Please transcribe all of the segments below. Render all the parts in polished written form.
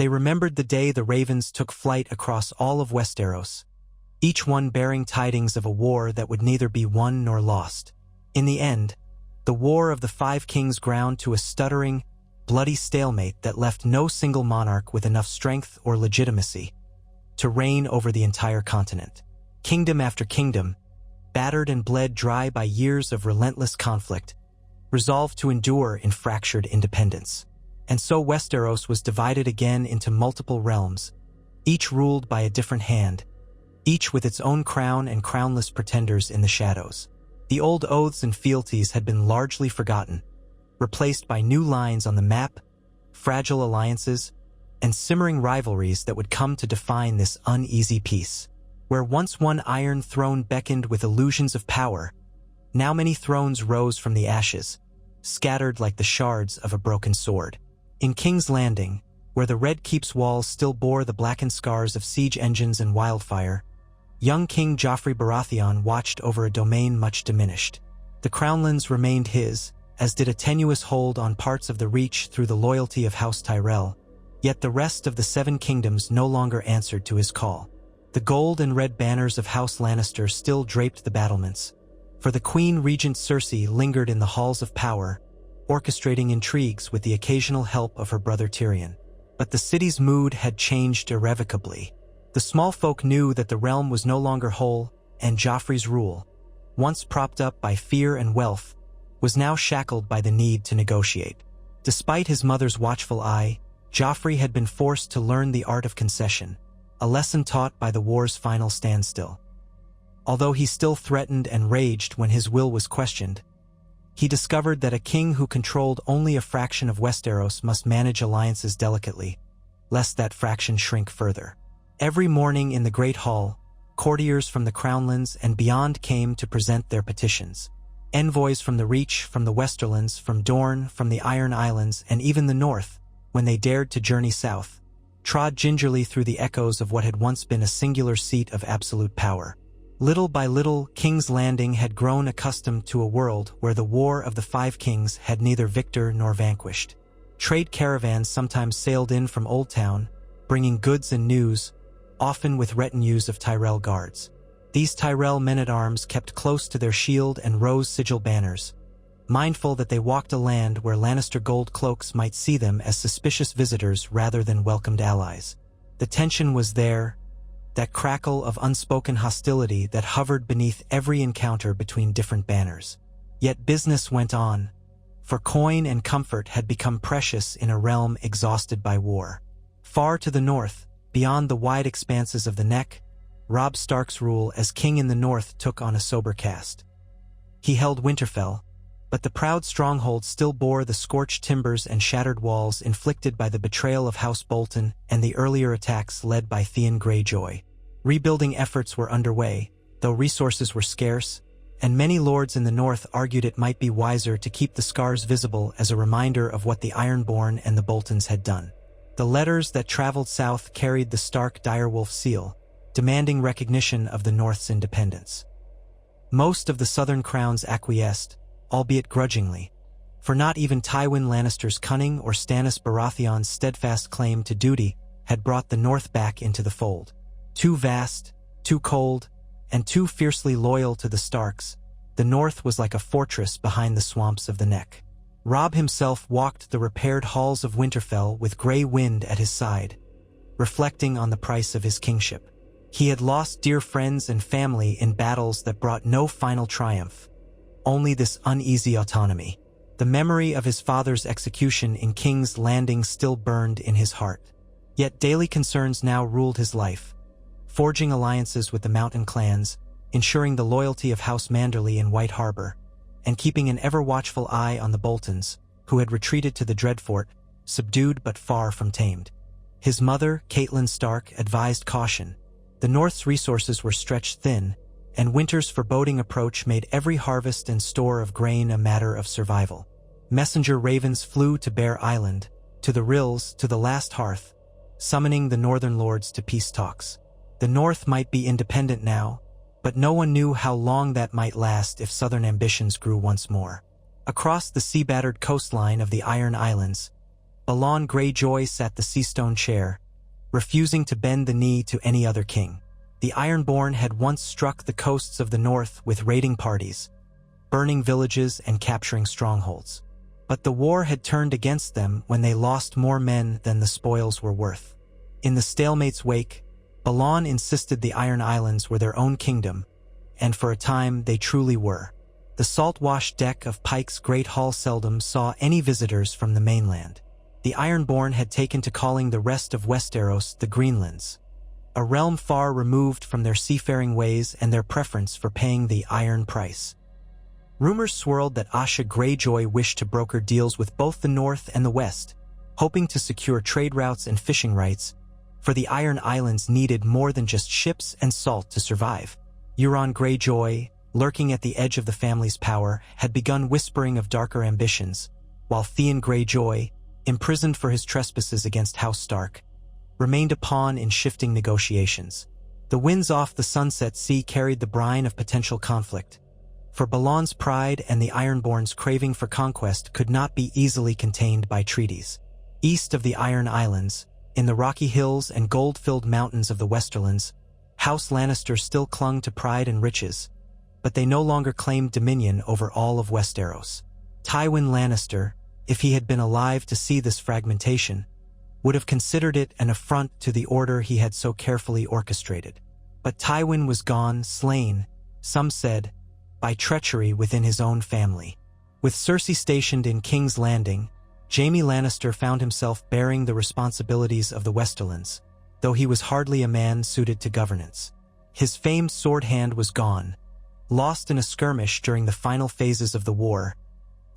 They remembered the day the ravens took flight across all of Westeros, each one bearing tidings of a war that would neither be won nor lost. In the end, the War of the Five Kings ground to a stuttering, bloody stalemate that left no single monarch with enough strength or legitimacy to reign over the entire continent. Kingdom after kingdom, battered and bled dry by years of relentless conflict, resolved to endure in fractured independence. And so Westeros was divided again into multiple realms, each ruled by a different hand, each with its own crown and crownless pretenders in the shadows. The old oaths and fealties had been largely forgotten, replaced by new lines on the map, fragile alliances, and simmering rivalries that would come to define this uneasy peace. Where once one iron throne beckoned with illusions of power, now many thrones rose from the ashes, scattered like the shards of a broken sword. In King's Landing, where the Red Keep's walls still bore the blackened scars of siege engines and wildfire, young King Joffrey Baratheon watched over a domain much diminished. The Crownlands remained his, as did a tenuous hold on parts of the Reach through the loyalty of House Tyrell, yet the rest of the Seven Kingdoms no longer answered to his call. The gold and red banners of House Lannister still draped the battlements, for the Queen Regent Cersei lingered in the halls of power, orchestrating intrigues with the occasional help of her brother Tyrion. But the city's mood had changed irrevocably. The small folk knew that the realm was no longer whole, and Joffrey's rule, once propped up by fear and wealth, was now shackled by the need to negotiate. Despite his mother's watchful eye, Joffrey had been forced to learn the art of concession, a lesson taught by the war's final standstill. Although he still threatened and raged when his will was questioned, he discovered that a king who controlled only a fraction of Westeros must manage alliances delicately, lest that fraction shrink further. Every morning in the Great Hall, courtiers from the Crownlands and beyond came to present their petitions. Envoys from the Reach, from the Westerlands, from Dorne, from the Iron Islands, and even the North, when they dared to journey south, trod gingerly through the echoes of what had once been a singular seat of absolute power. Little by little, King's Landing had grown accustomed to a world where the War of the Five Kings had neither victor nor vanquished. Trade caravans sometimes sailed in from Old Town, bringing goods and news, often with retinues of Tyrell guards. These Tyrell men-at-arms kept close to their shield and rose sigil banners, mindful that they walked a land where Lannister gold cloaks might see them as suspicious visitors rather than welcomed allies. The tension was there, that crackle of unspoken hostility that hovered beneath every encounter between different banners. Yet business went on, for coin and comfort had become precious in a realm exhausted by war. Far to the north, beyond the wide expanses of the Neck, Robb Stark's rule as king in the north took on a sober cast. He held Winterfell, but the proud stronghold still bore the scorched timbers and shattered walls inflicted by the betrayal of House Bolton and the earlier attacks led by Theon Greyjoy. Rebuilding efforts were underway, though resources were scarce, and many lords in the north argued it might be wiser to keep the scars visible as a reminder of what the Ironborn and the Boltons had done. The letters that traveled south carried the Stark direwolf seal, demanding recognition of the North's independence. Most of the southern crowns acquiesced, albeit grudgingly, for not even Tywin Lannister's cunning or Stannis Baratheon's steadfast claim to duty had brought the North back into the fold. Too vast, too cold, and too fiercely loyal to the Starks, the North was like a fortress behind the swamps of the Neck. Robb himself walked the repaired halls of Winterfell with Grey Wind at his side, reflecting on the price of his kingship. He had lost dear friends and family in battles that brought no final triumph, only this uneasy autonomy. The memory of his father's execution in King's Landing still burned in his heart. Yet daily concerns now ruled his life, forging alliances with the mountain clans, ensuring the loyalty of House Manderley in White Harbor, and keeping an ever-watchful eye on the Boltons, who had retreated to the Dreadfort, subdued but far from tamed. His mother, Catelyn Stark, advised caution. The North's resources were stretched thin, and winter's foreboding approach made every harvest and store of grain a matter of survival. Messenger ravens flew to Bear Island, to the Rills, to the Last Hearth, summoning the northern lords to peace talks. The North might be independent now, but no one knew how long that might last if southern ambitions grew once more. Across the sea-battered coastline of the Iron Islands, Balon Greyjoy sat the sea-stone chair, refusing to bend the knee to any other king. The Ironborn had once struck the coasts of the north with raiding parties, burning villages and capturing strongholds. But the war had turned against them when they lost more men than the spoils were worth. In the Stalemate's wake, Balon insisted the Iron Islands were their own kingdom, and for a time they truly were. The salt-washed deck of Pike's Great Hall seldom saw any visitors from the mainland. The Ironborn had taken to calling the rest of Westeros the Greenlands, a realm far removed from their seafaring ways and their preference for paying the iron price. Rumors swirled that Asha Greyjoy wished to broker deals with both the North and the West, hoping to secure trade routes and fishing rights, for the Iron Islands needed more than just ships and salt to survive. Euron Greyjoy, lurking at the edge of the family's power, had begun whispering of darker ambitions, while Theon Greyjoy, imprisoned for his trespasses against House Stark, remained a pawn in shifting negotiations. The winds off the Sunset Sea carried the brine of potential conflict, for Balon's pride and the Ironborn's craving for conquest could not be easily contained by treaties. East of the Iron Islands, in the rocky hills and gold-filled mountains of the Westerlands, House Lannister still clung to pride and riches, but they no longer claimed dominion over all of Westeros. Tywin Lannister, if he had been alive to see this fragmentation, would have considered it an affront to the order he had so carefully orchestrated. But Tywin was gone, slain, some said, by treachery within his own family. With Cersei stationed in King's Landing, Jaime Lannister found himself bearing the responsibilities of the Westerlands, though he was hardly a man suited to governance. His famed sword hand was gone, lost in a skirmish during the final phases of the war,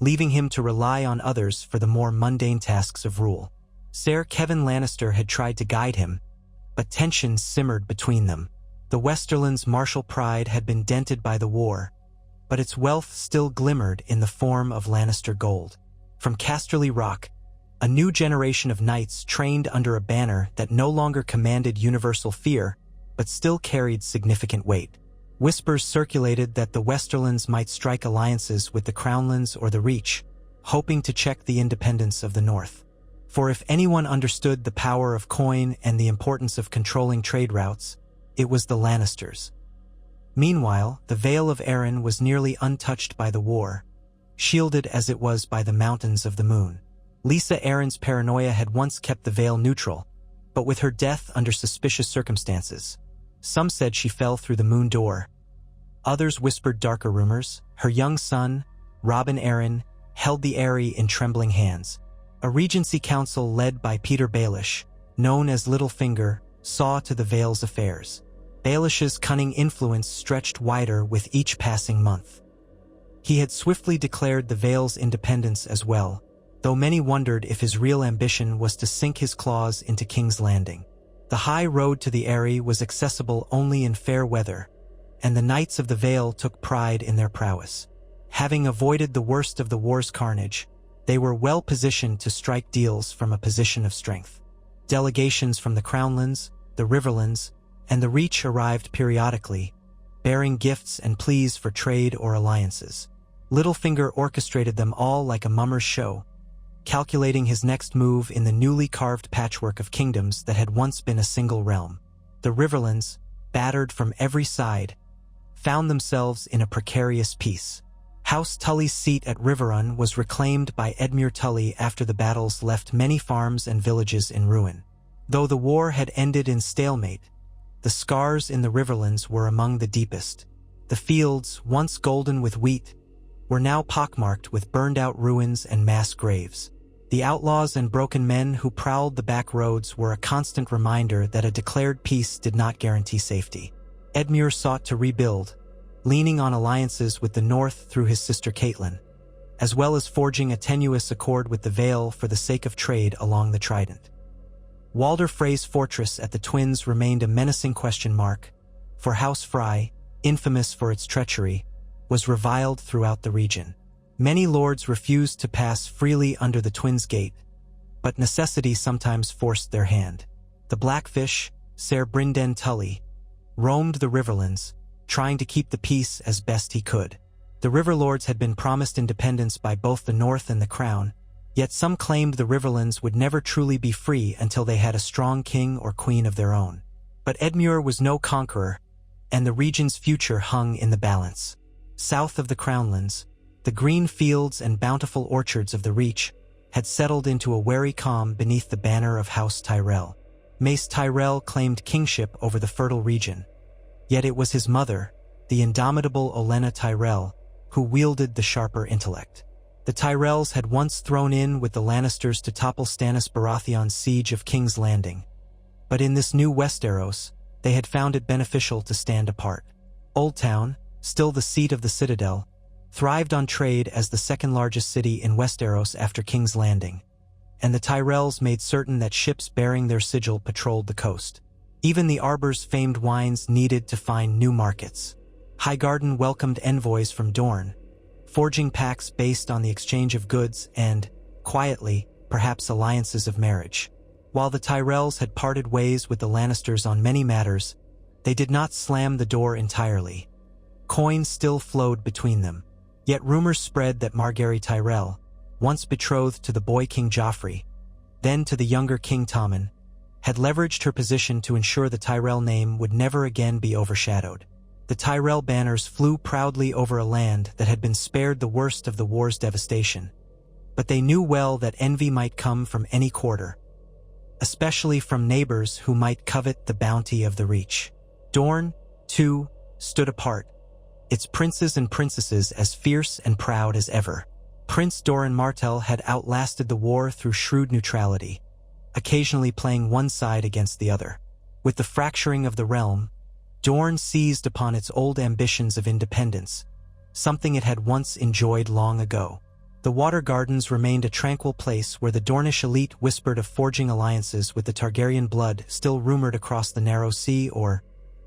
leaving him to rely on others for the more mundane tasks of rule. Ser Kevan Lannister had tried to guide him, but tensions simmered between them. The Westerlands' martial pride had been dented by the war, but its wealth still glimmered in the form of Lannister gold. From Casterly Rock, a new generation of knights trained under a banner that no longer commanded universal fear, but still carried significant weight. Whispers circulated that the Westerlands might strike alliances with the Crownlands or the Reach, hoping to check the independence of the North. For if anyone understood the power of coin and the importance of controlling trade routes, it was the Lannisters. Meanwhile, the Vale of Arryn was nearly untouched by the war, shielded as it was by the Mountains of the Moon. Lisa Arryn's paranoia had once kept the Vale neutral, but with her death under suspicious circumstances. Some said she fell through the Moon Door. Others whispered darker rumors. Her young son, Robin Arryn, held the Eyrie in trembling hands. A regency council led by Peter Baelish, known as Littlefinger, saw to the Vale's affairs. Baelish's cunning influence stretched wider with each passing month. He had swiftly declared the Vale's independence as well, though many wondered if his real ambition was to sink his claws into King's Landing. The high road to the Eyrie was accessible only in fair weather, and the Knights of the Vale took pride in their prowess. Having avoided the worst of the war's carnage, they were well positioned to strike deals from a position of strength. Delegations from the Crownlands, the Riverlands, and the Reach arrived periodically, bearing gifts and pleas for trade or alliances. Littlefinger orchestrated them all like a mummer's show, calculating his next move in the newly carved patchwork of kingdoms that had once been a single realm. The Riverlands, battered from every side, found themselves in a precarious peace. House Tully's seat at Riverrun was reclaimed by Edmure Tully after the battles left many farms and villages in ruin. Though the war had ended in stalemate, the scars in the Riverlands were among the deepest. The fields, once golden with wheat, were now pockmarked with burned-out ruins and mass graves. The outlaws and broken men who prowled the back roads were a constant reminder that a declared peace did not guarantee safety. Edmure sought to rebuild, leaning on alliances with the North through his sister Catelyn, as well as forging a tenuous accord with the Vale for the sake of trade along the Trident. Walder Frey's fortress at the Twins remained a menacing question mark, for House Frey, infamous for its treachery, was reviled throughout the region. Many lords refused to pass freely under the Twins' Gate, but necessity sometimes forced their hand. The Blackfish, Ser Brynden Tully, roamed the Riverlands, trying to keep the peace as best he could. The Riverlords had been promised independence by both the North and the Crown, Yet some claimed the riverlands would never truly be free until they had a strong king or queen of their own. But Edmure was no conqueror, and the region's future hung in the balance. South of the Crownlands, the green fields and bountiful orchards of the Reach had settled into a wary calm beneath the banner of House Tyrell. Mace Tyrell claimed kingship over the fertile region. Yet it was his mother, the indomitable Olenna Tyrell, who wielded the sharper intellect. The Tyrells had once thrown in with the Lannisters to topple Stannis Baratheon's siege of King's Landing. But in this new Westeros, they had found it beneficial to stand apart. Old Town, still the seat of the Citadel, thrived on trade as the second-largest city in Westeros after King's Landing, and the Tyrells made certain that ships bearing their sigil patrolled the coast. Even the Arbor's famed wines needed to find new markets. Highgarden welcomed envoys from Dorne, forging pacts based on the exchange of goods and, quietly, perhaps alliances of marriage. While the Tyrells had parted ways with the Lannisters on many matters, they did not slam the door entirely. Coin still flowed between them. Yet rumors spread that Margaery Tyrell, once betrothed to the boy King Joffrey, then to the younger King Tommen, had leveraged her position to ensure the Tyrell name would never again be overshadowed. The Tyrell banners flew proudly over a land that had been spared the worst of the war's devastation. But they knew well that envy might come from any quarter, especially from neighbors who might covet the bounty of the Reach. Dorne, too, stood apart, its princes and princesses as fierce and proud as ever. Prince Doran Martell had outlasted the war through shrewd neutrality, occasionally playing one side against the other. With the fracturing of the realm, Dorne seized upon its old ambitions of independence, something it had once enjoyed long ago. The Water Gardens remained a tranquil place where the Dornish elite whispered of forging alliances with the Targaryen blood still rumored across the Narrow Sea or,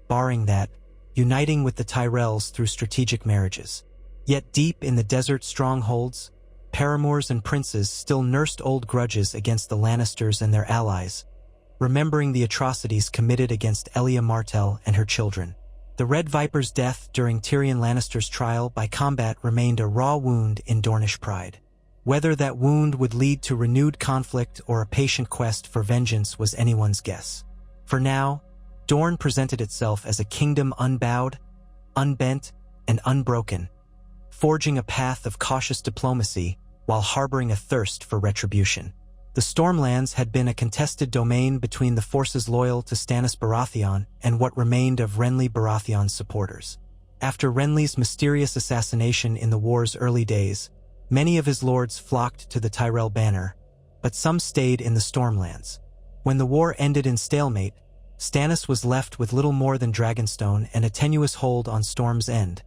barring that, uniting with the Tyrells through strategic marriages. Yet deep in the desert strongholds, paramours and princes still nursed old grudges against the Lannisters and their allies, remembering the atrocities committed against Elia Martell and her children. The Red Viper's death during Tyrion Lannister's trial by combat remained a raw wound in Dornish pride. Whether that wound would lead to renewed conflict or a patient quest for vengeance was anyone's guess. For now, Dorne presented itself as a kingdom unbowed, unbent, and unbroken, forging a path of cautious diplomacy while harboring a thirst for retribution. The Stormlands had been a contested domain between the forces loyal to Stannis Baratheon and what remained of Renly Baratheon's supporters. After Renly's mysterious assassination in the war's early days, many of his lords flocked to the Tyrell banner, but some stayed in the Stormlands. When the war ended in stalemate, Stannis was left with little more than Dragonstone and a tenuous hold on Storm's End,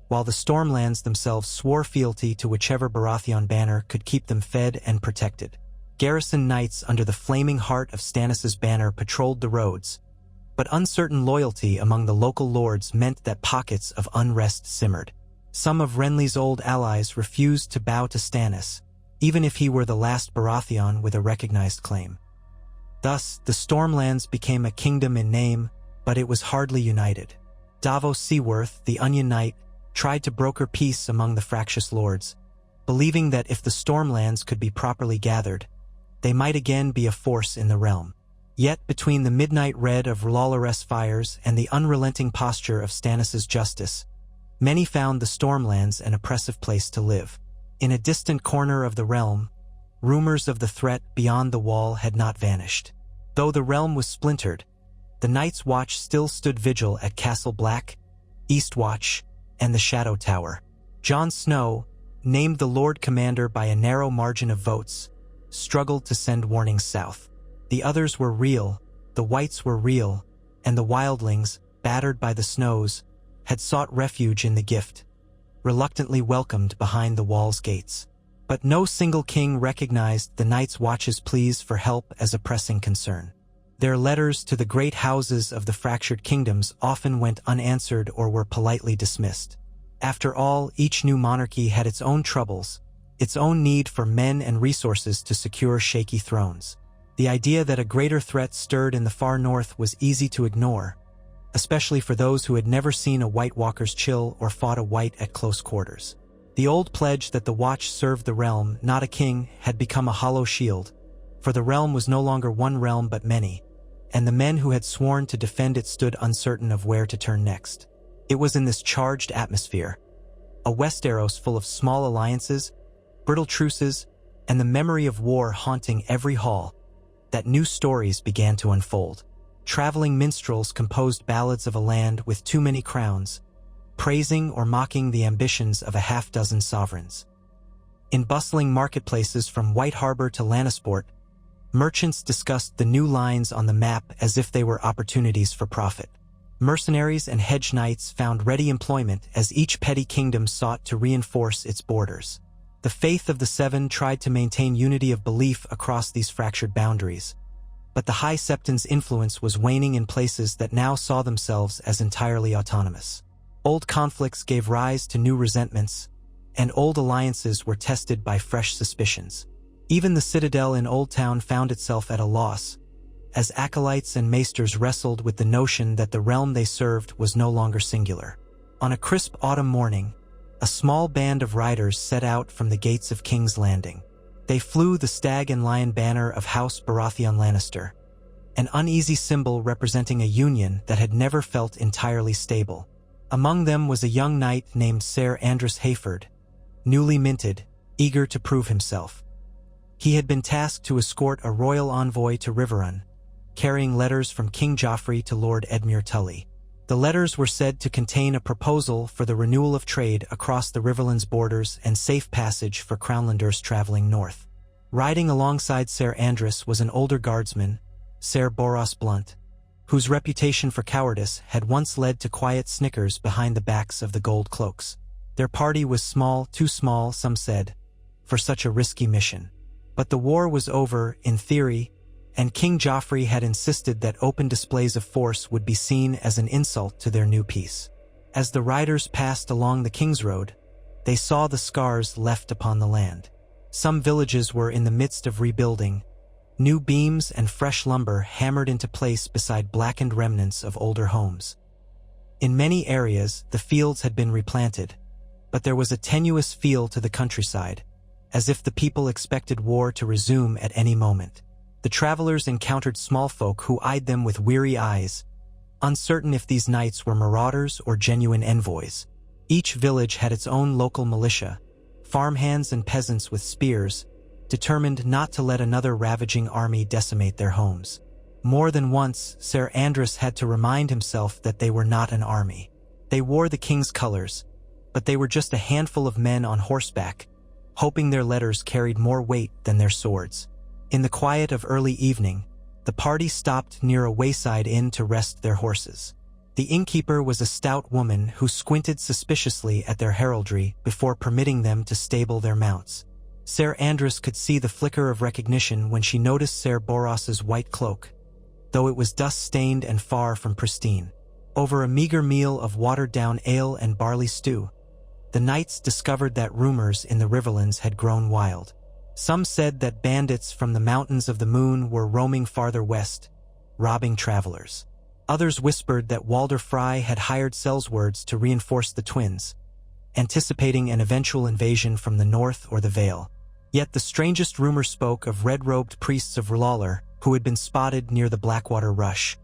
while the Stormlands themselves swore fealty to whichever Baratheon banner could keep them fed and protected. Garrison knights under the flaming heart of Stannis's banner patrolled the roads, but uncertain loyalty among the local lords meant that pockets of unrest simmered. Some of Renly's old allies refused to bow to Stannis, even if he were the last Baratheon with a recognized claim. Thus, the Stormlands became a kingdom in name, but it was hardly united. Davos Seaworth, the Onion Knight, tried to broker peace among the fractious lords, believing that if the Stormlands could be properly gathered, they might again be a force in the realm. Yet between the midnight red of Lawloress fires and the unrelenting posture of Stannis's justice, many found the Stormlands an oppressive place to live. In a distant corner of the realm, rumors of the threat beyond the wall had not vanished. Though the realm was splintered, the Night's Watch still stood vigil at Castle Black, Eastwatch, and the Shadow Tower. Jon Snow, named the Lord Commander by a narrow margin of votes, struggled to send warnings south. The others were real, the Whites were real, and the wildlings, battered by the snows, had sought refuge in the Gift, reluctantly welcomed behind the wall's gates. But no single king recognized the Night's Watch's pleas for help as a pressing concern. Their letters to the great houses of the fractured kingdoms often went unanswered or were politely dismissed. After all, each new monarchy had its own troubles, its own need for men and resources to secure shaky thrones. The idea that a greater threat stirred in the far north was easy to ignore, especially for those who had never seen a White Walker's chill or fought a White at close quarters. The old pledge that the Watch served the realm, not a king, had become a hollow shield, for the realm was no longer one realm but many, and the men who had sworn to defend it stood uncertain of where to turn next. It was in this charged atmosphere, a Westeros full of small alliances, brittle truces, and the memory of war haunting every hall, that new stories began to unfold. Traveling minstrels composed ballads of a land with too many crowns, praising or mocking the ambitions of a half-dozen sovereigns. In bustling marketplaces from White Harbor to Lannisport, merchants discussed the new lines on the map as if they were opportunities for profit. Mercenaries and hedge knights found ready employment as each petty kingdom sought to reinforce its borders. The faith of the Seven tried to maintain unity of belief across these fractured boundaries, but the High Septon's influence was waning in places that now saw themselves as entirely autonomous. Old conflicts gave rise to new resentments, and old alliances were tested by fresh suspicions. Even the citadel in Old Town found itself at a loss, as acolytes and maesters wrestled with the notion that the realm they served was no longer singular. On a crisp autumn morning, a small band of riders set out from the gates of King's Landing. They flew the stag and lion banner of House Baratheon Lannister, an uneasy symbol representing a union that had never felt entirely stable. Among them was a young knight named Ser Andros Hayford, newly minted, eager to prove himself. He had been tasked to escort a royal envoy to Riverrun, carrying letters from King Joffrey to Lord Edmure Tully. The letters were said to contain a proposal for the renewal of trade across the Riverlands borders and safe passage for Crownlanders traveling north. Riding alongside Ser Andros was an older guardsman, Ser Boros Blunt, whose reputation for cowardice had once led to quiet snickers behind the backs of the gold cloaks. Their party was small, too small, some said, for such a risky mission. But the war was over, in theory, and King Joffrey had insisted that open displays of force would be seen as an insult to their new peace. As the riders passed along the King's Road, they saw the scars left upon the land. Some villages were in the midst of rebuilding, new beams and fresh lumber hammered into place beside blackened remnants of older homes. In many areas, the fields had been replanted, but there was a tenuous feel to the countryside, as if the people expected war to resume at any moment. The travelers encountered small folk who eyed them with weary eyes, uncertain if these knights were marauders or genuine envoys. Each village had its own local militia, farmhands and peasants with spears, determined not to let another ravaging army decimate their homes. More than once, Ser Andros had to remind himself that they were not an army. They wore the king's colors, but they were just a handful of men on horseback, hoping their letters carried more weight than their swords. In the quiet of early evening, the party stopped near a wayside inn to rest their horses. The innkeeper was a stout woman who squinted suspiciously at their heraldry before permitting them to stable their mounts. Ser Andros could see the flicker of recognition when she noticed Ser Boros's white cloak, though it was dust-stained and far from pristine. Over a meager meal of watered-down ale and barley stew, the knights discovered that rumors in the Riverlands had grown wild. Some said that bandits from the Mountains of the Moon were roaming farther west, robbing travelers. Others whispered that Walder Frey had hired Sellswords to reinforce the twins, anticipating an eventual invasion from the north or the Vale. Yet the strangest rumor spoke of red-robed priests of R'hllor who had been spotted near the Blackwater Rush,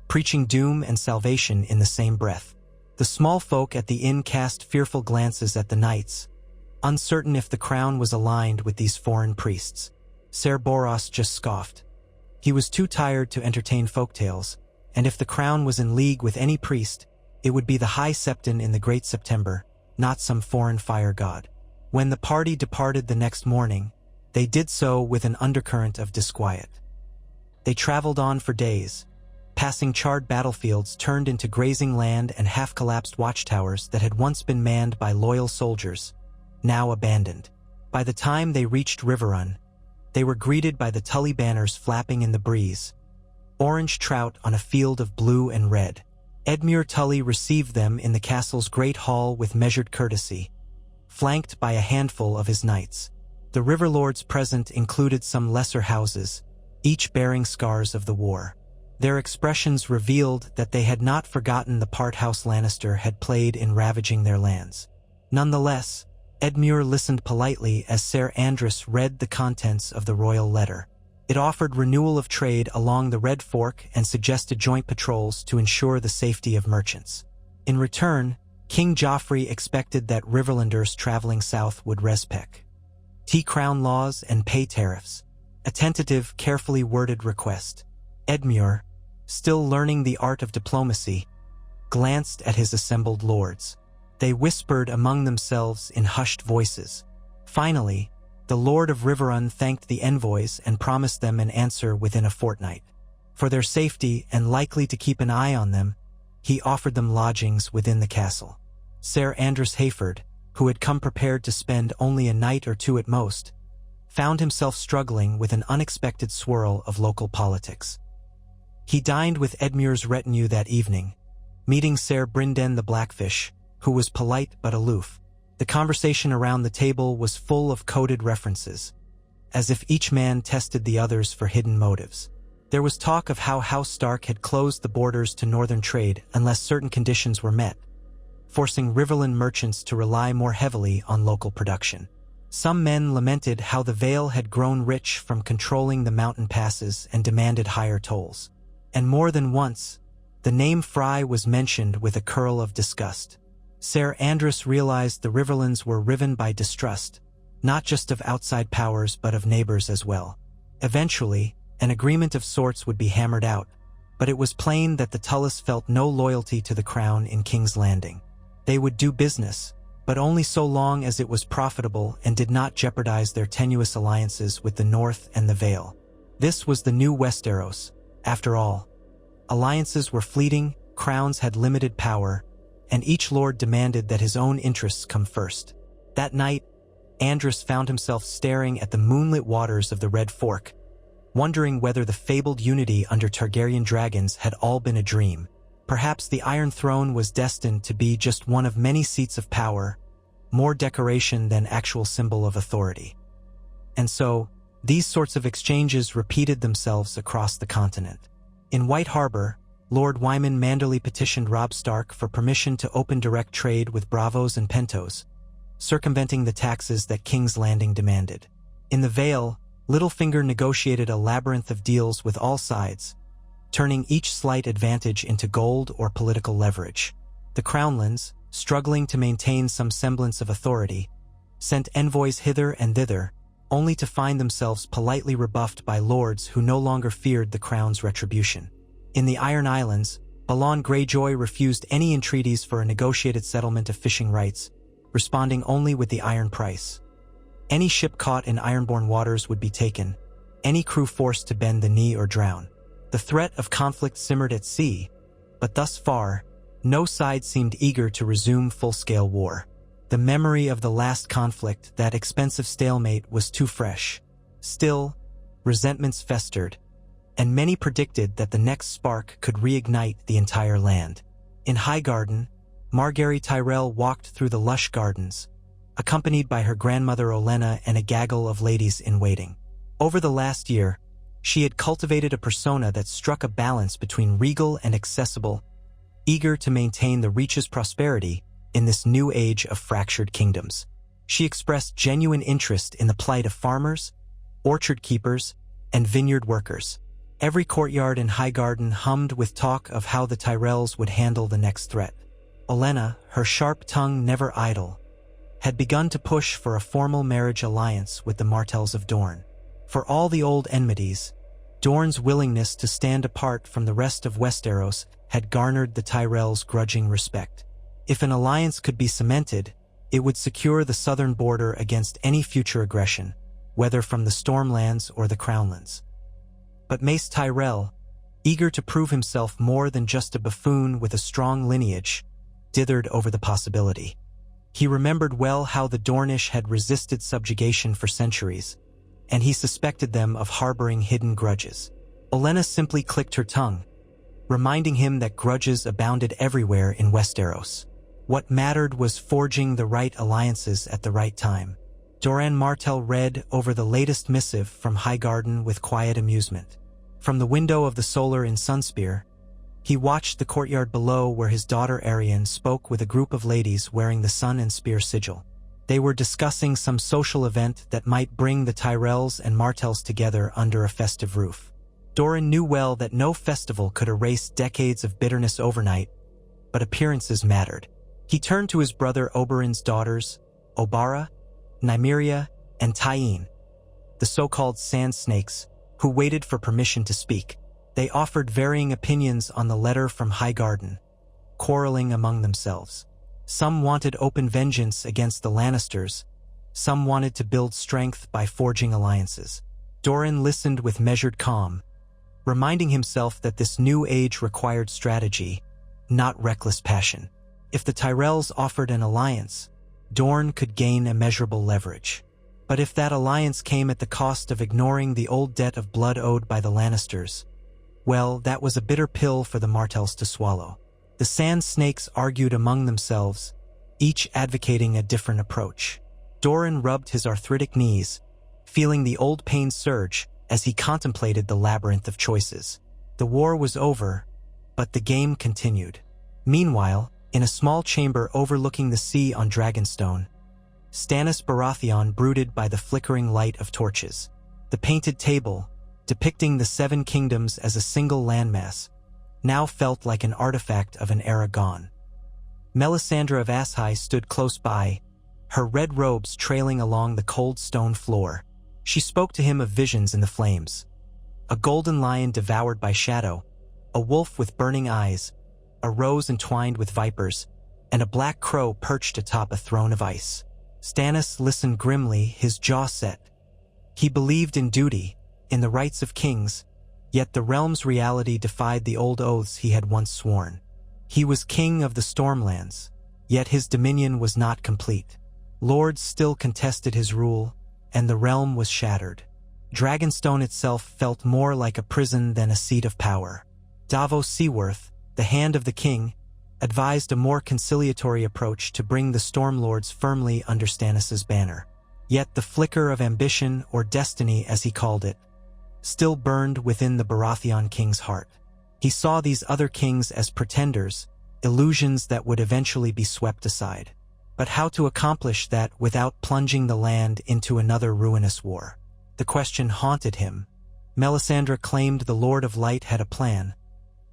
preaching doom and salvation in the same breath. The small folk at the inn cast fearful glances at the knights, uncertain if the crown was aligned with these foreign priests. Ser Boros just scoffed. He was too tired to entertain folktales, and if the crown was in league with any priest, it would be the High Septon in the Great September, not some foreign fire god. When the party departed the next morning, they did so with an undercurrent of disquiet. They traveled on for days, passing charred battlefields turned into grazing land and half-collapsed watchtowers that had once been manned by loyal soldiers, now abandoned. By the time they reached Riverrun, they were greeted by the Tully banners flapping in the breeze, orange trout on a field of blue and red. Edmure Tully received them in the castle's great hall with measured courtesy, flanked by a handful of his knights. The river lords present included some lesser houses, each bearing scars of the war. Their expressions revealed that they had not forgotten the part House Lannister had played in ravaging their lands. Nonetheless, Edmure listened politely as Ser Andrus read the contents of the royal letter. It offered renewal of trade along the Red Fork and suggested joint patrols to ensure the safety of merchants. In return, King Joffrey expected that Riverlanders traveling south would respect crown laws and pay tariffs. A tentative, carefully worded request. Edmure, still learning the art of diplomacy, glanced at his assembled lords. They whispered among themselves in hushed voices. Finally, the Lord of Riverrun thanked the envoys and promised them an answer within a fortnight. For their safety and likely to keep an eye on them, he offered them lodgings within the castle. Ser Andrus Hayford, who had come prepared to spend only a night or two at most, found himself struggling with an unexpected swirl of local politics. He dined with Edmure's retinue that evening, meeting Ser Brynden the Blackfish, who was polite but aloof. The conversation around the table was full of coded references, as if each man tested the others for hidden motives. There was talk of how House Stark had closed the borders to northern trade unless certain conditions were met, forcing Riverland merchants to rely more heavily on local production. Some men lamented how the Vale had grown rich from controlling the mountain passes and demanded higher tolls. And more than once, the name Frey was mentioned with a curl of disgust. Ser Andrus realized the Riverlands were riven by distrust, not just of outside powers but of neighbors as well. Eventually, an agreement of sorts would be hammered out, but it was plain that the Tullus felt no loyalty to the crown in King's Landing. They would do business, but only so long as it was profitable and did not jeopardize their tenuous alliances with the North and the Vale. This was the new Westeros, after all. Alliances were fleeting, crowns had limited power, and each lord demanded that his own interests come first. That night, Andrus found himself staring at the moonlit waters of the Red Fork, wondering whether the fabled unity under Targaryen dragons had all been a dream. Perhaps the Iron Throne was destined to be just one of many seats of power, more decoration than actual symbol of authority. And so, these sorts of exchanges repeated themselves across the continent. In White Harbor, Lord Wyman Manderly petitioned Robb Stark for permission to open direct trade with Bravos and Pentos, circumventing the taxes that King's Landing demanded. In the Vale, Littlefinger negotiated a labyrinth of deals with all sides, turning each slight advantage into gold or political leverage. The Crownlands, struggling to maintain some semblance of authority, sent envoys hither and thither, only to find themselves politely rebuffed by lords who no longer feared the crown's retribution. In the Iron Islands, Balon Greyjoy refused any entreaties for a negotiated settlement of fishing rights, responding only with the iron price. Any ship caught in ironborn waters would be taken, any crew forced to bend the knee or drown. The threat of conflict simmered at sea, but thus far, no side seemed eager to resume full-scale war. The memory of the last conflict, that expensive stalemate, was too fresh. Still, resentments festered, and many predicted that the next spark could reignite the entire land. In Highgarden, Margaery Tyrell walked through the lush gardens, accompanied by her grandmother Olenna and a gaggle of ladies-in-waiting. Over the last year, she had cultivated a persona that struck a balance between regal and accessible, eager to maintain the Reach's prosperity in this new age of fractured kingdoms. She expressed genuine interest in the plight of farmers, orchard keepers, and vineyard workers. Every courtyard in Highgarden hummed with talk of how the Tyrells would handle the next threat. Olenna, her sharp tongue never idle, had begun to push for a formal marriage alliance with the Martells of Dorne. For all the old enmities, Dorne's willingness to stand apart from the rest of Westeros had garnered the Tyrells' grudging respect. If an alliance could be cemented, it would secure the southern border against any future aggression, whether from the Stormlands or the Crownlands. But Mace Tyrell, eager to prove himself more than just a buffoon with a strong lineage, dithered over the possibility. He remembered well how the Dornish had resisted subjugation for centuries, and he suspected them of harboring hidden grudges. Olenna simply clicked her tongue, reminding him that grudges abounded everywhere in Westeros. What mattered was forging the right alliances at the right time. Doran Martell read over the latest missive from Highgarden with quiet amusement. From the window of the Solar in Sunspear, he watched the courtyard below where his daughter Arianne spoke with a group of ladies wearing the Sun and Spear sigil. They were discussing some social event that might bring the Tyrells and Martells together under a festive roof. Doran knew well that no festival could erase decades of bitterness overnight, but appearances mattered. He turned to his brother Oberyn's daughters, Obara, Nymeria, and Tyene, the so-called sand snakes, who waited for permission to speak. They offered varying opinions on the letter from Highgarden, quarreling among themselves. Some wanted open vengeance against the Lannisters, some wanted to build strength by forging alliances. Doran listened with measured calm, reminding himself that this new age required strategy, not reckless passion. If the Tyrells offered an alliance, Dorne could gain immeasurable leverage. But if that alliance came at the cost of ignoring the old debt of blood owed by the Lannisters, well, that was a bitter pill for the Martells to swallow. The Sand Snakes argued among themselves, each advocating a different approach. Doran rubbed his arthritic knees, feeling the old pain surge as he contemplated the labyrinth of choices. The war was over, but the game continued. Meanwhile, in a small chamber overlooking the sea on Dragonstone, Stannis Baratheon brooded by the flickering light of torches. The painted table, depicting the Seven Kingdoms as a single landmass, now felt like an artifact of an era gone. Melisandre of Ashai stood close by, her red robes trailing along the cold stone floor. She spoke to him of visions in the flames. A golden lion devoured by shadow, a wolf with burning eyes, a rose entwined with vipers, and a black crow perched atop a throne of ice. Stannis listened grimly, his jaw set. He believed in duty, in the rights of kings, yet the realm's reality defied the old oaths he had once sworn. He was king of the Stormlands, yet his dominion was not complete. Lords still contested his rule, and the realm was shattered. Dragonstone itself felt more like a prison than a seat of power. Davos Seaworth, the hand of the king, advised a more conciliatory approach to bring the Stormlords firmly under Stannis's banner. Yet the flicker of ambition, or destiny as he called it, still burned within the Baratheon king's heart. He saw these other kings as pretenders, illusions that would eventually be swept aside. But how to accomplish that without plunging the land into another ruinous war? The question haunted him. Melisandre claimed the Lord of Light had a plan,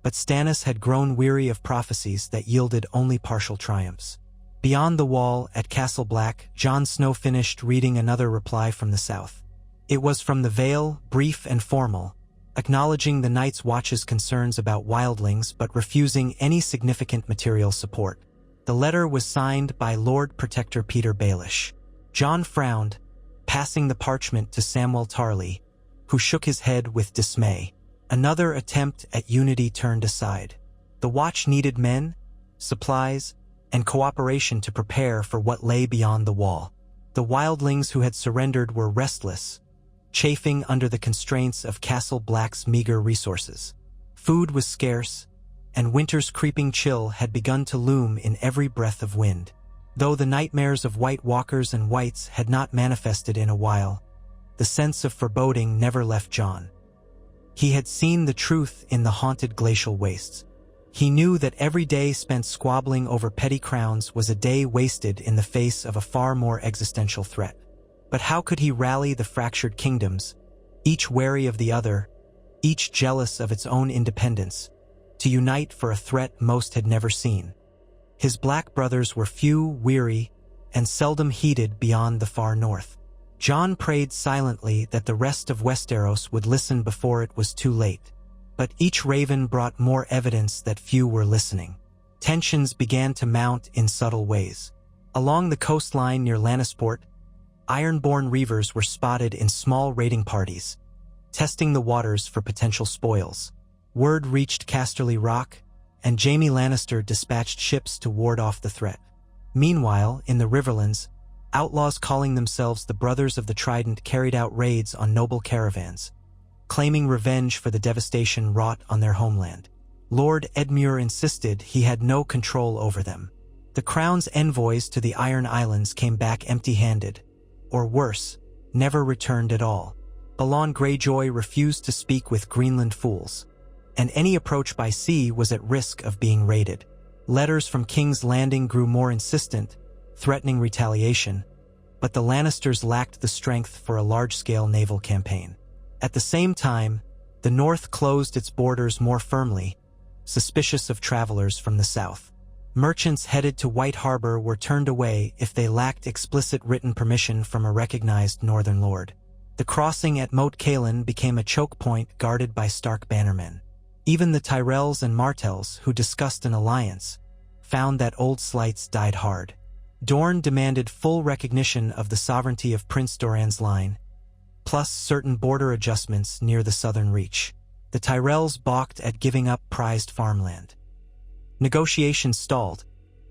but Stannis had grown weary of prophecies that yielded only partial triumphs. Beyond the wall, at Castle Black, Jon Snow finished reading another reply from the south. It was from the Vale, brief and formal, acknowledging the Night's Watch's concerns about wildlings but refusing any significant material support. The letter was signed by Lord Protector Peter Baelish. Jon frowned, passing the parchment to Samwell Tarly, who shook his head with dismay. Another attempt at unity turned aside. The Watch needed men, supplies, and cooperation to prepare for what lay beyond the wall. The wildlings who had surrendered were restless, chafing under the constraints of Castle Black's meager resources. Food was scarce, and winter's creeping chill had begun to loom in every breath of wind. Though the nightmares of White Walkers and Whites had not manifested in a while, the sense of foreboding never left Jon. He had seen the truth in the haunted glacial wastes. He knew that every day spent squabbling over petty crowns was a day wasted in the face of a far more existential threat. But how could he rally the fractured kingdoms, each wary of the other, each jealous of its own independence, to unite for a threat most had never seen? His black brothers were few, weary, and seldom heeded beyond the far north. Jon prayed silently that the rest of Westeros would listen before it was too late. But each raven brought more evidence that few were listening. Tensions began to mount in subtle ways. Along the coastline near Lannisport, ironborn reavers were spotted in small raiding parties, testing the waters for potential spoils. Word reached Casterly Rock, and Jaime Lannister dispatched ships to ward off the threat. Meanwhile, in the Riverlands, outlaws calling themselves the Brothers of the Trident carried out raids on noble caravans, claiming revenge for the devastation wrought on their homeland. Lord Edmure insisted he had no control over them. The Crown's envoys to the Iron Islands came back empty-handed, or worse, never returned at all. Balon Greyjoy refused to speak with Greenland fools, and any approach by sea was at risk of being raided. Letters from King's Landing grew more insistent, threatening retaliation, but the Lannisters lacked the strength for a large-scale naval campaign. At the same time, the North closed its borders more firmly, suspicious of travelers from the south. Merchants headed to White Harbor were turned away if they lacked explicit written permission from a recognized northern lord. The crossing at Moat Cailin became a choke point guarded by Stark bannermen. Even the Tyrells and Martells, who discussed an alliance, found that old slights died hard. Dorne demanded full recognition of the sovereignty of Prince Doran's line, plus certain border adjustments near the southern reach. The Tyrells balked at giving up prized farmland. Negotiations stalled,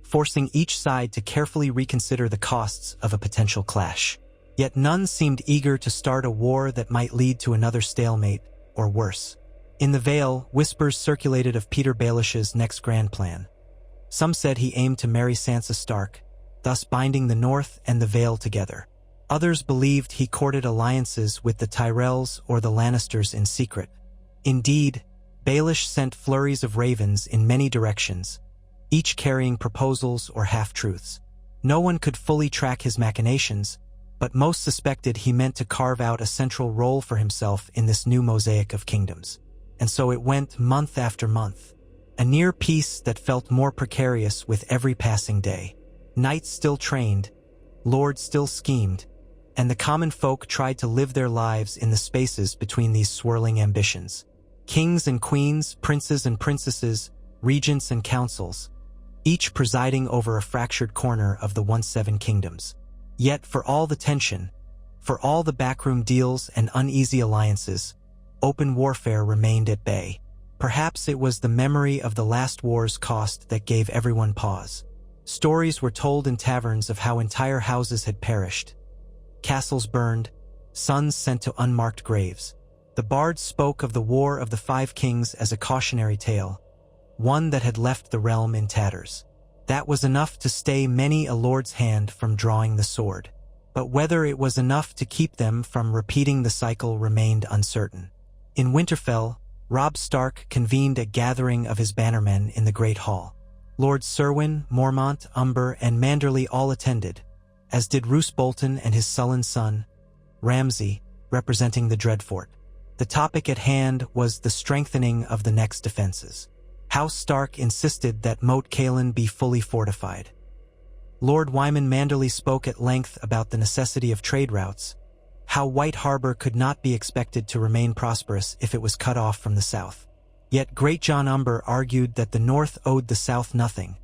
forcing each side to carefully reconsider the costs of a potential clash. Yet none seemed eager to start a war that might lead to another stalemate, or worse. In the Vale, whispers circulated of Peter Baelish's next grand plan. Some said he aimed to marry Sansa Stark, thus binding the North and the Vale together. Others believed he courted alliances with the Tyrells or the Lannisters in secret. Indeed, Baelish sent flurries of ravens in many directions, each carrying proposals or half-truths. No one could fully track his machinations, but most suspected he meant to carve out a central role for himself in this new mosaic of kingdoms. And so it went month after month, a near peace that felt more precarious with every passing day. Knights still trained, lords still schemed, and the common folk tried to live their lives in the spaces between these swirling ambitions. Kings and queens, princes and princesses, regents and councils, each presiding over a fractured corner of the once 7 kingdoms. Yet for all the tension, for all the backroom deals and uneasy alliances, open warfare remained at bay. Perhaps it was the memory of the last war's cost that gave everyone pause. Stories were told in taverns of how entire houses had perished, castles burned, sons sent to unmarked graves. The bards spoke of the War of the 5 Kings as a cautionary tale, one that had left the realm in tatters. That was enough to stay many a lord's hand from drawing the sword. But whether it was enough to keep them from repeating the cycle remained uncertain. In Winterfell, Robb Stark convened a gathering of his bannermen in the Great Hall. Lords Serwyn, Mormont, Umber, and Manderley all attended, as did Roose Bolton and his sullen son, Ramsay, representing the Dreadfort. The topic at hand was the strengthening of the next defenses. House Stark insisted that Moat Cailin be fully fortified. Lord Wyman Manderley spoke at length about the necessity of trade routes, how White Harbor could not be expected to remain prosperous if it was cut off from the south. Yet Great John Umber argued that the North owed the South nothing,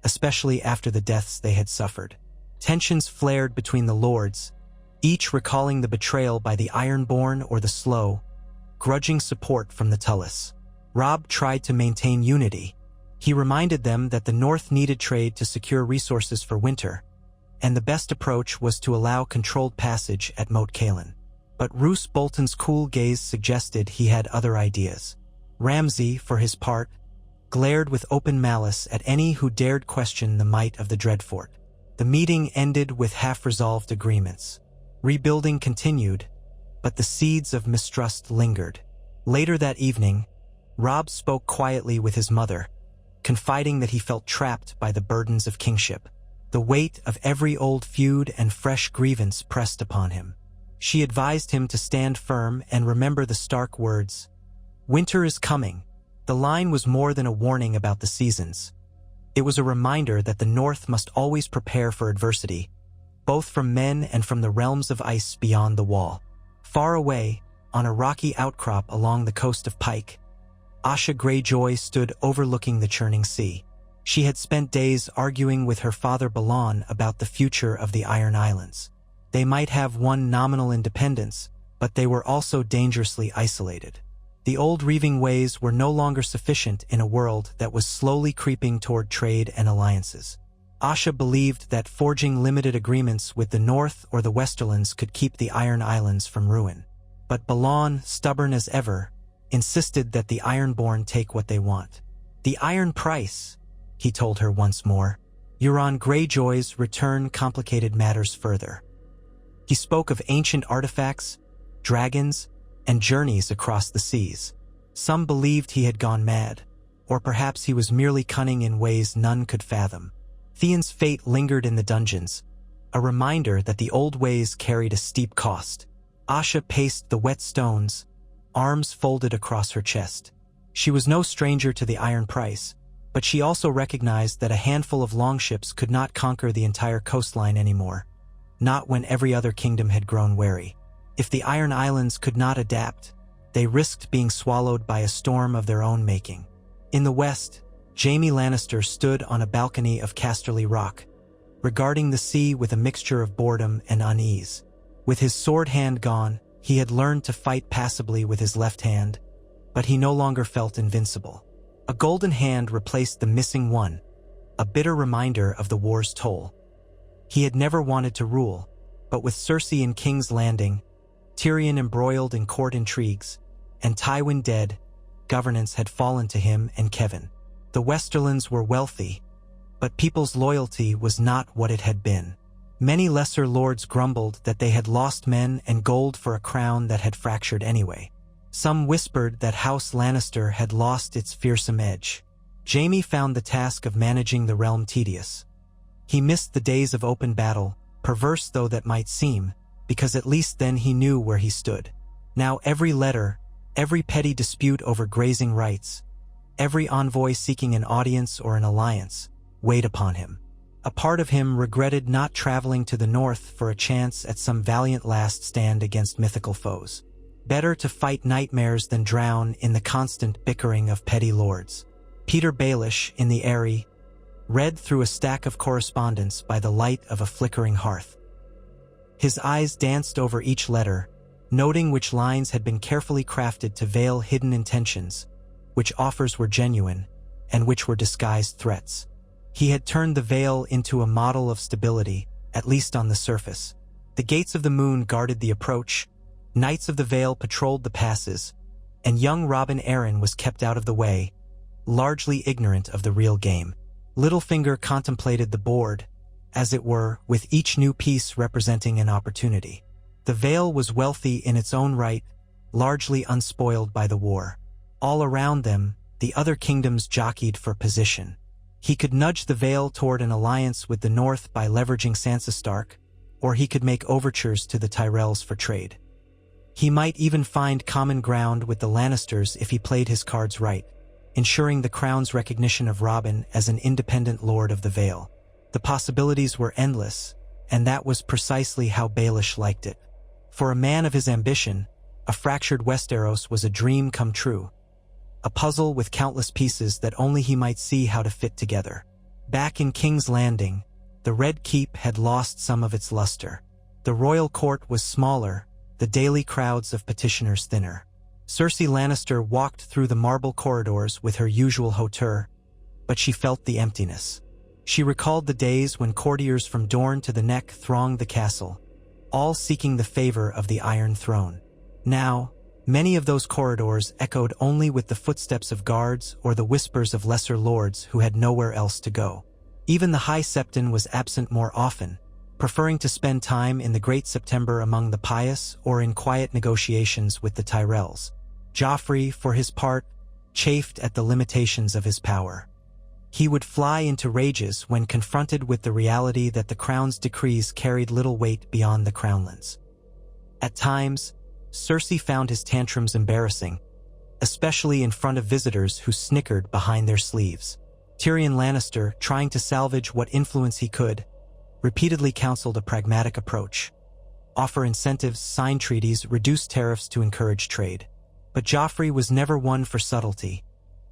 especially after the deaths they had suffered. Tensions flared between the lords, each recalling the betrayal by the Ironborn or the Slow, grudging support from the Tullis. Robb tried to maintain unity. He reminded them that the North needed trade to secure resources for winter, and the best approach was to allow controlled passage at Moat Cailin. But Roose Bolton's cool gaze suggested he had other ideas. Ramsay, for his part, glared with open malice at any who dared question the might of the Dreadfort. The meeting ended with half-resolved agreements. Rebuilding continued, but the seeds of mistrust lingered. Later that evening, Robb spoke quietly with his mother, confiding that he felt trapped by the burdens of kingship. The weight of every old feud and fresh grievance pressed upon him. She advised him to stand firm and remember the stark words, "Winter is coming." The line was more than a warning about the seasons. It was a reminder that the North must always prepare for adversity, both from men and from the realms of ice beyond the wall. Far away, on a rocky outcrop along the coast of Pike, Asha Greyjoy stood overlooking the churning sea. She had spent days arguing with her father Balon about the future of the Iron Islands. They might have won nominal independence, but they were also dangerously isolated. The old reaving ways were no longer sufficient in a world that was slowly creeping toward trade and alliances. Asha believed that forging limited agreements with the North or the Westerlands could keep the Iron Islands from ruin. But Balon, stubborn as ever, insisted that the Ironborn take what they want. "The iron price," he told her once more. Euron Greyjoy's return complicated matters further. He spoke of ancient artifacts, dragons, and journeys across the seas. Some believed he had gone mad, or perhaps he was merely cunning in ways none could fathom. Theon's fate lingered in the dungeons, a reminder that the old ways carried a steep cost. Asha paced the wet stones, arms folded across her chest. She was no stranger to the iron price, but she also recognized that a handful of longships could not conquer the entire coastline anymore, not when every other kingdom had grown wary. If the Iron Islands could not adapt, they risked being swallowed by a storm of their own making. In the west, Jaime Lannister stood on a balcony of Casterly Rock, regarding the sea with a mixture of boredom and unease. With his sword hand gone, he had learned to fight passively with his left hand, but he no longer felt invincible. A golden hand replaced the missing one, a bitter reminder of the war's toll. He had never wanted to rule, but with Cersei in King's Landing, Tyrion embroiled in court intrigues, and Tywin dead, governance had fallen to him and Kevin. The Westerlands were wealthy, but people's loyalty was not what it had been. Many lesser lords grumbled that they had lost men and gold for a crown that had fractured anyway. Some whispered that House Lannister had lost its fearsome edge. Jaime found the task of managing the realm tedious. He missed the days of open battle, perverse though that might seem, because at least then he knew where he stood. Now every letter, every petty dispute over grazing rights, every envoy seeking an audience or an alliance, weighed upon him. A part of him regretted not traveling to the north for a chance at some valiant last stand against mythical foes. Better to fight nightmares than drown in the constant bickering of petty lords. Peter Baelish, in the Eyrie, read through a stack of correspondence by the light of a flickering hearth. His eyes danced over each letter, noting which lines had been carefully crafted to veil hidden intentions, which offers were genuine, and which were disguised threats. He had turned the Vale into a model of stability, at least on the surface. The gates of the moon guarded the approach, Knights of the Vale patrolled the passes, and young Robin Arryn was kept out of the way, largely ignorant of the real game. Littlefinger contemplated the board, as it were, with each new piece representing an opportunity. The Vale was wealthy in its own right, largely unspoiled by the war. All around them, the other kingdoms jockeyed for position. He could nudge the Vale toward an alliance with the North by leveraging Sansa Stark, or he could make overtures to the Tyrells for trade. He might even find common ground with the Lannisters if he played his cards right, ensuring the crown's recognition of Robin as an independent lord of the Vale. The possibilities were endless, and that was precisely how Baelish liked it. For a man of his ambition, a fractured Westeros was a dream come true, a puzzle with countless pieces that only he might see how to fit together. Back in King's Landing, the Red Keep had lost some of its luster. The royal court was smaller, the daily crowds of petitioners thinner. Cersei Lannister walked through the marble corridors with her usual hauteur, but she felt the emptiness. She recalled the days when courtiers from Dorne to the Neck thronged the castle, all seeking the favor of the Iron Throne. Now, many of those corridors echoed only with the footsteps of guards or the whispers of lesser lords who had nowhere else to go. Even the High Septon was absent more often, preferring to spend time in the Great September among the pious or in quiet negotiations with the Tyrells. Joffrey, for his part, chafed at the limitations of his power. He would fly into rages when confronted with the reality that the crown's decrees carried little weight beyond the crownlands. At times, Cersei found his tantrums embarrassing, especially in front of visitors who snickered behind their sleeves. Tyrion Lannister, trying to salvage what influence he could, repeatedly counseled a pragmatic approach. Offer incentives, sign treaties, reduce tariffs to encourage trade. But Joffrey was never one for subtlety,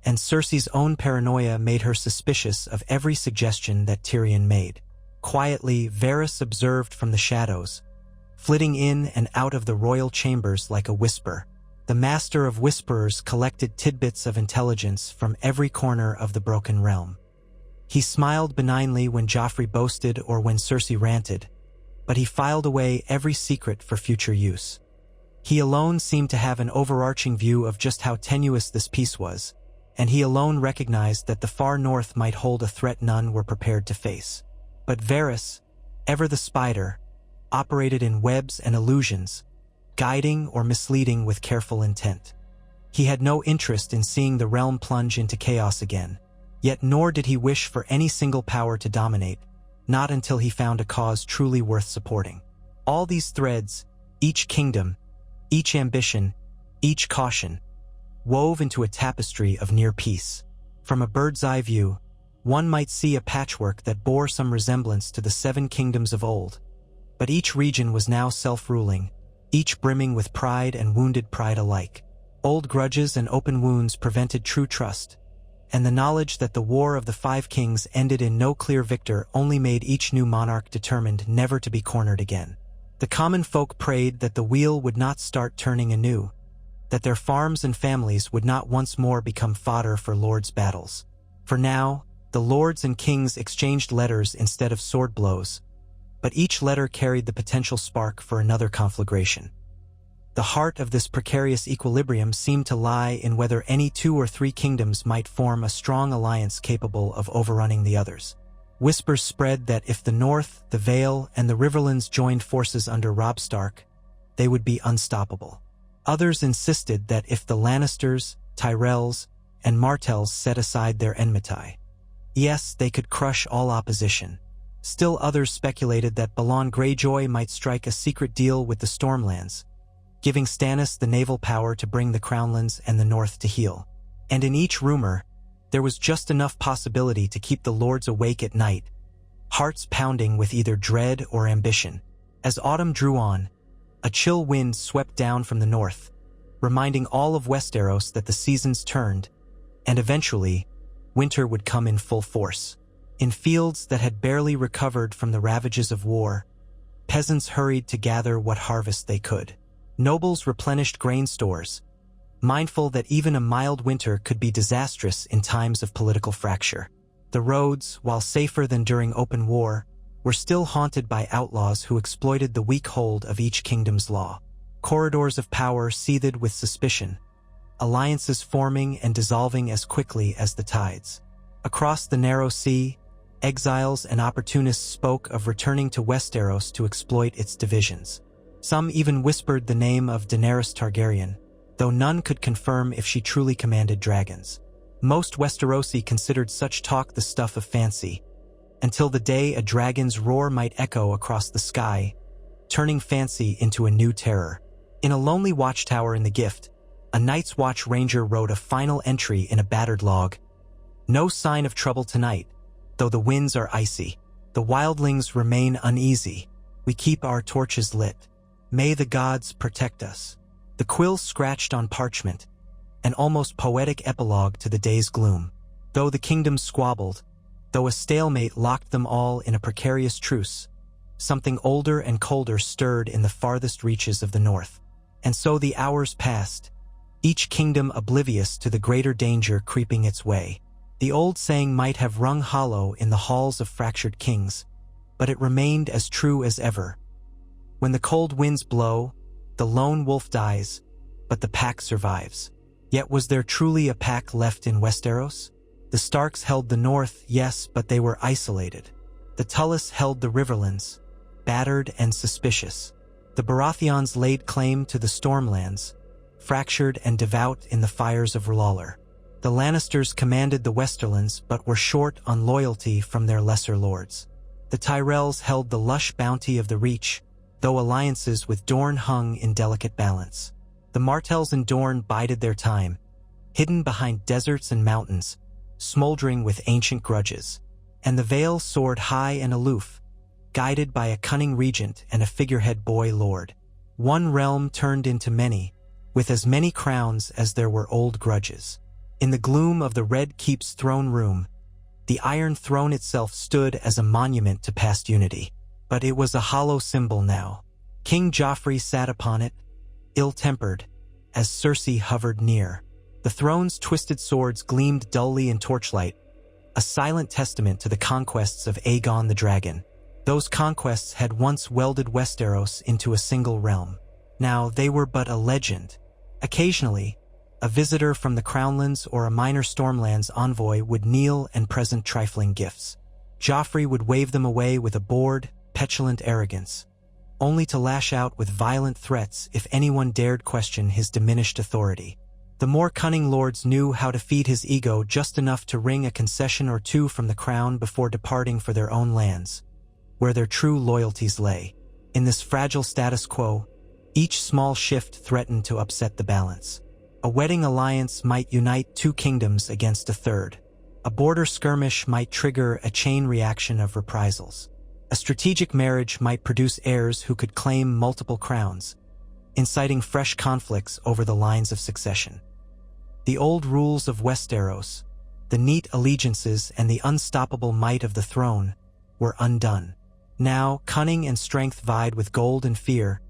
and Cersei's own paranoia made her suspicious of every suggestion that Tyrion made. Quietly, Varys observed from the shadows, flitting in and out of the royal chambers like a whisper. The master of whisperers collected tidbits of intelligence from every corner of the broken realm. He smiled benignly when Joffrey boasted or when Cersei ranted, but he filed away every secret for future use. He alone seemed to have an overarching view of just how tenuous this peace was, and he alone recognized that the far north might hold a threat none were prepared to face. But Varys, ever the spider, operated in webs and illusions, guiding or misleading with careful intent. He had no interest in seeing the realm plunge into chaos again, yet nor did he wish for any single power to dominate, not until he found a cause truly worth supporting. All these threads, each kingdom, each ambition, each caution, wove into a tapestry of near peace. From a bird's-eye view, one might see a patchwork that bore some resemblance to the 7 kingdoms of old. But each region was now self-ruling, each brimming with pride and wounded pride alike. Old grudges and open wounds prevented true trust, and the knowledge that the War of the 5 Kings ended in no clear victor only made each new monarch determined never to be cornered again. The common folk prayed that the wheel would not start turning anew, that their farms and families would not once more become fodder for lords' battles. For now, the lords and kings exchanged letters instead of sword blows, but each letter carried the potential spark for another conflagration. The heart of this precarious equilibrium seemed to lie in whether any 2 or 3 kingdoms might form a strong alliance capable of overrunning the others. Whispers spread that if the North, the Vale, and the Riverlands joined forces under Robb Stark, they would be unstoppable. Others insisted that if the Lannisters, Tyrells, and Martells set aside their enmity, yes, they could crush all opposition. Still others speculated that Balon Greyjoy might strike a secret deal with the Stormlands, giving Stannis the naval power to bring the Crownlands and the North to heel. And in each rumor, there was just enough possibility to keep the lords awake at night, hearts pounding with either dread or ambition. As autumn drew on, a chill wind swept down from the north, reminding all of Westeros that the seasons turned, and eventually, winter would come in full force. In fields that had barely recovered from the ravages of war, peasants hurried to gather what harvest they could. Nobles replenished grain stores, mindful that even a mild winter could be disastrous in times of political fracture. The roads, while safer than during open war, were still haunted by outlaws who exploited the weak hold of each kingdom's law. Corridors of power seethed with suspicion, alliances forming and dissolving as quickly as the tides. Across the narrow sea, exiles and opportunists spoke of returning to Westeros to exploit its divisions. Some even whispered the name of Daenerys Targaryen, though none could confirm if she truly commanded dragons. Most Westerosi considered such talk the stuff of fancy, until the day a dragon's roar might echo across the sky, turning fancy into a new terror. In a lonely watchtower in the Gift, a Night's Watch ranger wrote a final entry in a battered log. No sign of trouble tonight, though the winds are icy. The wildlings remain uneasy. We keep our torches lit. May the gods protect us. The quill scratched on parchment, an almost poetic epilogue to the day's gloom. Though the kingdoms squabbled, though a stalemate locked them all in a precarious truce, something older and colder stirred in the farthest reaches of the north. And so the hours passed, each kingdom oblivious to the greater danger creeping its way. The old saying might have rung hollow in the halls of fractured kings, but it remained as true as ever. When the cold winds blow, the lone wolf dies, but the pack survives. Yet was there truly a pack left in Westeros? The Starks held the north, yes, but they were isolated. The Tullys held the Riverlands, battered and suspicious. The Baratheons laid claim to the Stormlands, fractured and devout in the fires of R'hllor. The Lannisters commanded the Westerlands but were short on loyalty from their lesser lords. The Tyrells held the lush bounty of the Reach, though alliances with Dorne hung in delicate balance. The Martells in Dorne bided their time, hidden behind deserts and mountains, smoldering with ancient grudges. And the Vale soared high and aloof, guided by a cunning regent and a figurehead boy lord. One realm turned into many, with as many crowns as there were old grudges. In the gloom of the Red Keep's throne room, the Iron Throne itself stood as a monument to past unity. But it was a hollow symbol now. King Joffrey sat upon it, ill-tempered, as Cersei hovered near. The throne's twisted swords gleamed dully in torchlight, a silent testament to the conquests of Aegon the Dragon. Those conquests had once welded Westeros into a single realm. Now they were but a legend. Occasionally, a visitor from the Crownlands or a minor Stormlands envoy would kneel and present trifling gifts. Joffrey would wave them away with a bored, petulant arrogance, only to lash out with violent threats if anyone dared question his diminished authority. The more cunning lords knew how to feed his ego just enough to wring a concession or two from the crown before departing for their own lands. where their true loyalties lay. In this fragile status quo, each small shift threatened to upset the balance. A wedding alliance might unite two kingdoms against a third. A border skirmish might trigger a chain reaction of reprisals. A strategic marriage might produce heirs who could claim multiple crowns, inciting fresh conflicts over the lines of succession. The old rules of Westeros, the neat allegiances and the unstoppable might of the throne, were undone. Now, cunning and strength vied with gold and fear,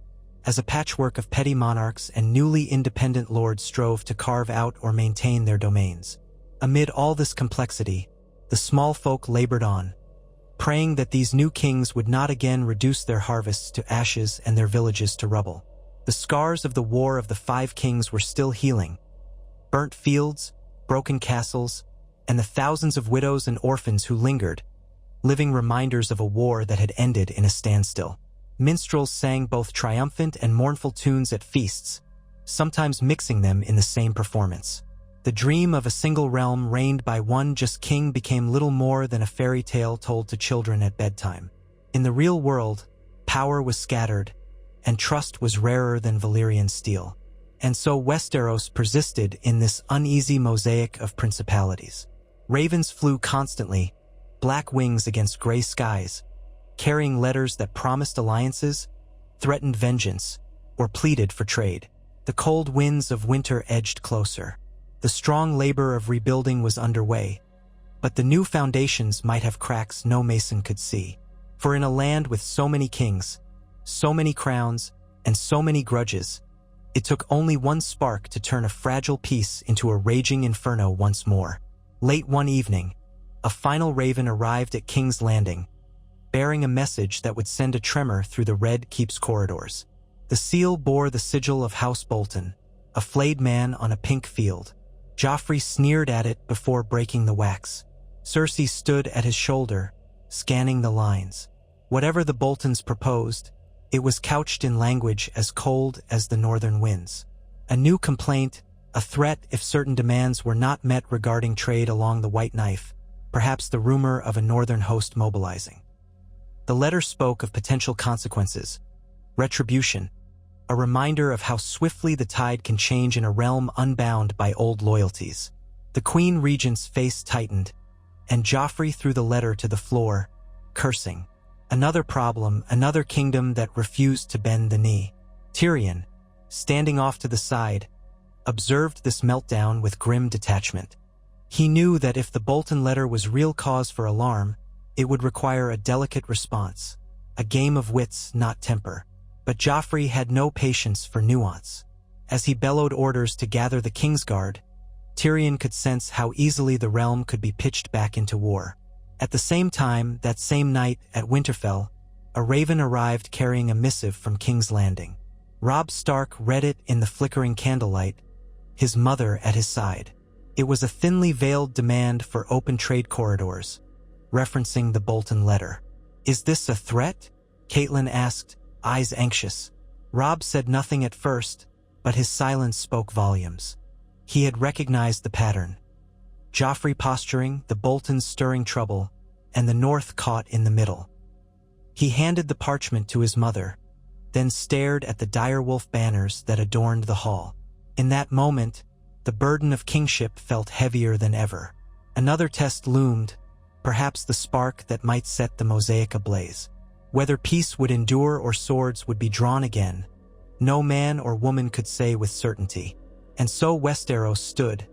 as a patchwork of petty monarchs and newly independent lords strove to carve out or maintain their domains. Amid all this complexity, the small folk labored on, praying that these new kings would not again reduce their harvests to ashes and their villages to rubble. The scars of the War of the Five Kings were still healing. Burnt fields, broken castles, and the thousands of widows and orphans who lingered, living reminders of a war that had ended in a standstill. Minstrels sang both triumphant and mournful tunes at feasts, sometimes mixing them in the same performance. The dream of a single realm reigned by one just king became little more than a fairy tale told to children at bedtime. In the real world, power was scattered, and trust was rarer than Valyrian steel. And so Westeros persisted in this uneasy mosaic of principalities. Ravens flew constantly, black wings against gray skies, carrying letters that promised alliances, threatened vengeance, or pleaded for trade. The cold winds of winter edged closer. The strong labor of rebuilding was underway, but the new foundations might have cracks no mason could see. For in a land with so many kings, so many crowns, and so many grudges, it took only one spark to turn a fragile peace into a raging inferno once more. Late one evening, a final raven arrived at King's Landing, bearing a message that would send a tremor through the Red Keep's corridors. The seal bore the sigil of House Bolton, a flayed man on a pink field. Joffrey sneered at it before breaking the wax. Cersei stood at his shoulder, scanning the lines. Whatever the Boltons proposed, it was couched in language as cold as the northern winds. A new complaint, a threat if certain demands were not met regarding trade along the White Knife, perhaps the rumor of a northern host mobilizing. The letter spoke of potential consequences, retribution, a reminder of how swiftly the tide can change in a realm unbound by old loyalties. The Queen Regent's face tightened, and Joffrey threw the letter to the floor, cursing. Another problem, another kingdom that refused to bend the knee. Tyrion, standing off to the side, observed this meltdown with grim detachment. He knew that if the Bolton letter was real cause for alarm, it would require a delicate response, a game of wits, not temper. But Joffrey had no patience for nuance. As he bellowed orders to gather the Kingsguard, Tyrion could sense how easily the realm could be pitched back into war. At the same time, that same night at Winterfell, a raven arrived carrying a missive from King's Landing. Robb Stark read it in the flickering candlelight, his mother at his side. It was a thinly veiled demand for open trade corridors, referencing the Bolton letter. "Is this a threat?" Catelyn asked, eyes anxious. Robb said nothing at first, but his silence spoke volumes. He had recognized the pattern. Joffrey posturing, the Boltons stirring trouble, and the North caught in the middle. He handed the parchment to his mother, then stared at the direwolf banners that adorned the hall. In that moment, the burden of kingship felt heavier than ever. Another test loomed, perhaps the spark that might set the mosaic ablaze. Whether peace would endure or swords would be drawn again, no man or woman could say with certainty. And so Westeros stood,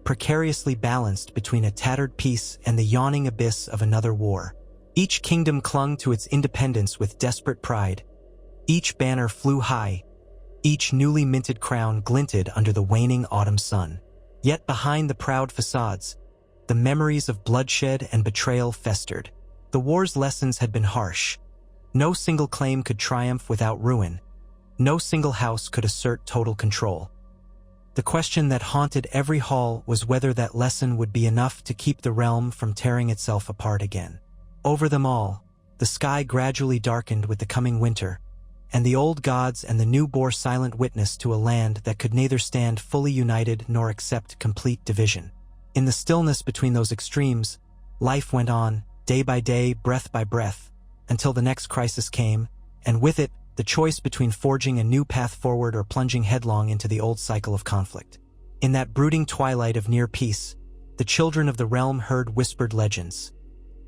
precariously balanced between a tattered peace and the yawning abyss of another war. Each kingdom clung to its independence with desperate pride. Each banner flew high. Each newly minted crown glinted under the waning autumn sun. Yet behind the proud facades, the memories of bloodshed and betrayal festered. The war's lessons had been harsh. No single claim could triumph without ruin. No single house could assert total control. The question that haunted every hall was whether that lesson would be enough to keep the realm from tearing itself apart again. Over them all, the sky gradually darkened with the coming winter, and the old gods and the new bore silent witness to a land that could neither stand fully united nor accept complete division. In the stillness between those extremes, life went on, day by day, breath by breath, until the next crisis came, and with it, the choice between forging a new path forward or plunging headlong into the old cycle of conflict. In that brooding twilight of near peace, the children of the realm heard whispered legends.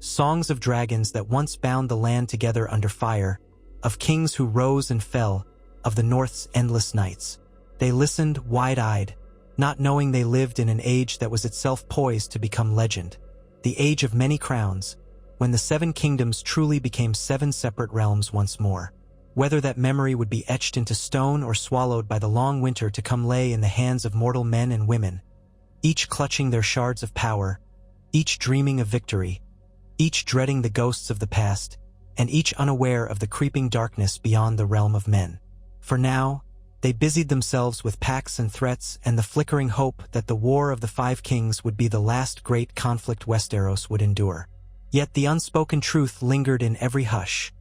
Songs of dragons that once bound the land together under fire, of kings who rose and fell, of the North's endless nights. They listened wide-eyed, not knowing they lived in an age that was itself poised to become legend. The age of many crowns, when the seven kingdoms truly became seven separate realms once more. Whether that memory would be etched into stone or swallowed by the long winter to come lay in the hands of mortal men and women, each clutching their shards of power, each dreaming of victory, each dreading the ghosts of the past, and each unaware of the creeping darkness beyond the realm of men. For now, they busied themselves with pacts and threats and the flickering hope that the War of the Five Kings would be the last great conflict Westeros would endure. Yet the unspoken truth lingered in every hush.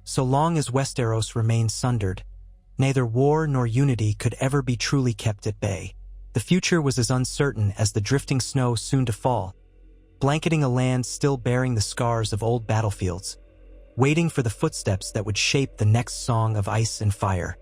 So long as Westeros remained sundered, neither war nor unity could ever be truly kept at bay. The future was as uncertain as the drifting snow soon to fall, blanketing a land still bearing the scars of old battlefields, waiting for the footsteps that would shape the next song of ice and fire.